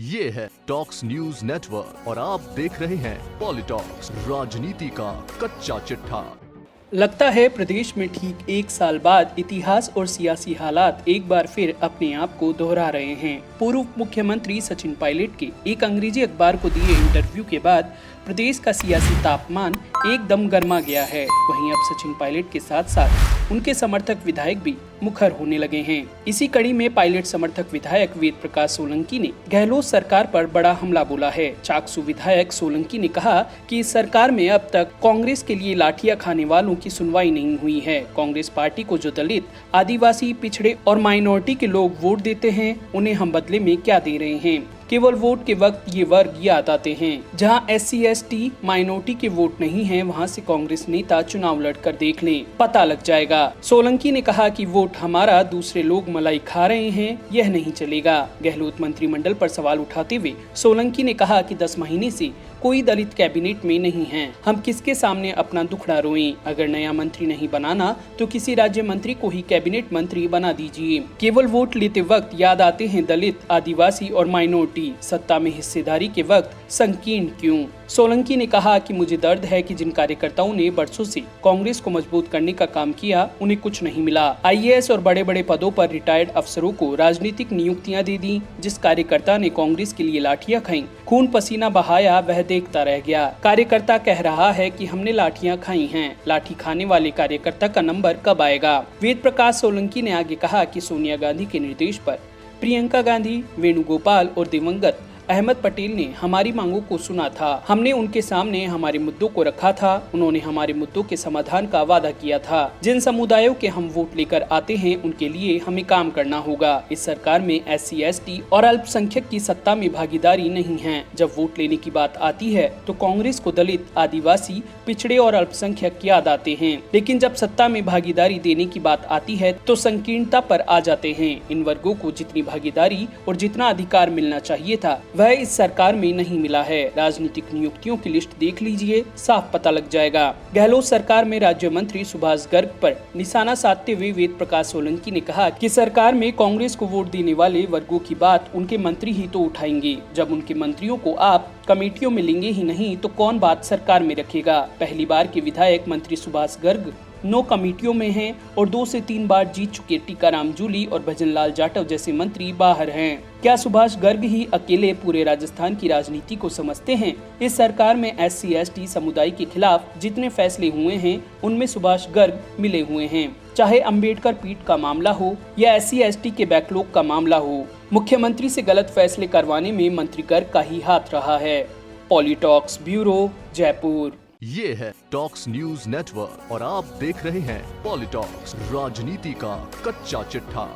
ये है talks news network और आप देख रहे हैं पॉलिटॉक्स, राजनीति का कच्चा चिट्ठा। लगता है प्रदेश में ठीक एक साल बाद इतिहास और सियासी हालात एक बार फिर अपने आप को दोहरा रहे हैं। पूर्व मुख्यमंत्री सचिन पायलट के एक अंग्रेजी अखबार को दिए इंटरव्यू के बाद प्रदेश का सियासी तापमान एकदम गर्मा गया है। वहीं अब सचिन पायलट के साथ साथ उनके समर्थक विधायक भी मुखर होने लगे हैं। इसी कड़ी में पायलट समर्थक विधायक वेद प्रकाश सोलंकी ने गहलोत सरकार पर बड़ा हमला बोला है। चाकसू विधायक सोलंकी ने कहा कि इस सरकार में अब तक कांग्रेस के लिए लाठियां खाने वालों की सुनवाई नहीं हुई है। कांग्रेस पार्टी को जो दलित, आदिवासी, पिछड़े और माइनॉरिटी के लोग वोट देते हैं, उन्हें हम बदले में क्या दे रहे हैं? केवल वोट के वक्त ये वर्ग याद आते हैं। जहां SC, ST, माइनॉरिटी के वोट नहीं हैं, वहां से कांग्रेस नेता चुनाव लड़कर देख लें, पता लग जाएगा। सोलंकी ने कहा कि वोट हमारा, दूसरे लोग मलाई खा रहे हैं, यह नहीं चलेगा। गहलोत मंत्रिमंडल पर सवाल उठाते हुए सोलंकी ने कहा कि 10 महीने से कोई दलित कैबिनेट में नहीं है। हम किसके सामने अपना दुखड़ा रोएं? अगर नया मंत्री नहीं बनाना तो किसी राज्य मंत्री को ही कैबिनेट मंत्री बना दीजिए। केवल वोट लेते वक्त याद आते हैं दलित, आदिवासी और माइनॉरिटी। सत्ता में हिस्सेदारी के वक्त संकीर्ण क्यों? सोलंकी ने कहा कि मुझे दर्द है कि जिन कार्यकर्ताओं ने बरसों से कांग्रेस को मजबूत करने का काम किया, उन्हें कुछ नहीं मिला। IAS और बड़े बड़े पदों पर रिटायर्ड अफसरों को राजनीतिक नियुक्तियां दे दी। जिस कार्यकर्ता ने कांग्रेस के लिए लाठियां खाई, खून पसीना बहाया, वह देखता रह गया। कार्यकर्ता कह रहा है कि हमने लाठियां खाई हैं। लाठी खाने वाले कार्यकर्ता का नंबर कब आएगा? वेद प्रकाश सोलंकी ने आगे कहा कि सोनिया गांधी के निर्देश पर प्रियंका गांधी, वेणुगोपाल और दिवंगत अहमद पटेल ने हमारी मांगों को सुना था। हमने उनके सामने हमारे मुद्दों को रखा था। उन्होंने हमारे मुद्दों के समाधान का वादा किया था। जिन समुदायों के हम वोट लेकर आते हैं, उनके लिए हमें काम करना होगा। इस सरकार में SC, ST और अल्पसंख्यक की सत्ता में भागीदारी नहीं है। जब वोट लेने की बात आती है तो कांग्रेस को दलित, आदिवासी, पिछड़े और अल्पसंख्यक याद आते हैं, लेकिन जब सत्ता में भागीदारी देने की बात आती है तो संकीर्णता पर आ जाते हैं। इन वर्गों को जितनी भागीदारी और जितना अधिकार मिलना चाहिए था, वह इस सरकार में नहीं मिला है। राजनीतिक नियुक्तियों की लिस्ट देख लीजिए, साफ पता लग जाएगा। गहलोत सरकार में राज्य मंत्री सुभाष गर्ग पर निशाना साधते हुए वेद प्रकाश सोलंकी ने कहा कि सरकार में कांग्रेस को वोट देने वाले वर्गों की बात उनके मंत्री ही तो उठाएंगे। जब उनके मंत्रियों को आप कमेटियों में लेंगे ही नहीं तो कौन बात सरकार में रखेगा? पहली बार के विधायक मंत्री सुभाष गर्ग 9 कमेटियों में हैं और 2 से 3 बार जीत चुके टीकाराम जूली और भजनलाल जाटव जैसे मंत्री बाहर हैं। क्या सुभाष गर्ग ही अकेले पूरे राजस्थान की राजनीति को समझते हैं? इस सरकार में SC, ST समुदाय के खिलाफ जितने फैसले हुए हैं, उनमें सुभाष गर्ग मिले हुए हैं। चाहे अंबेडकर पीठ का मामला हो या SC, ST के बैकलॉग का मामला हो, मुख्यमंत्री से गलत फैसले करवाने में मंत्री गर्ग का ही हाथ रहा है। पॉलिटॉक्स ब्यूरो, जयपुर। ये है टॉक्स न्यूज नेटवर्क और आप देख रहे हैं पॉलिटॉक्स, राजनीति का कच्चा चिट्ठा।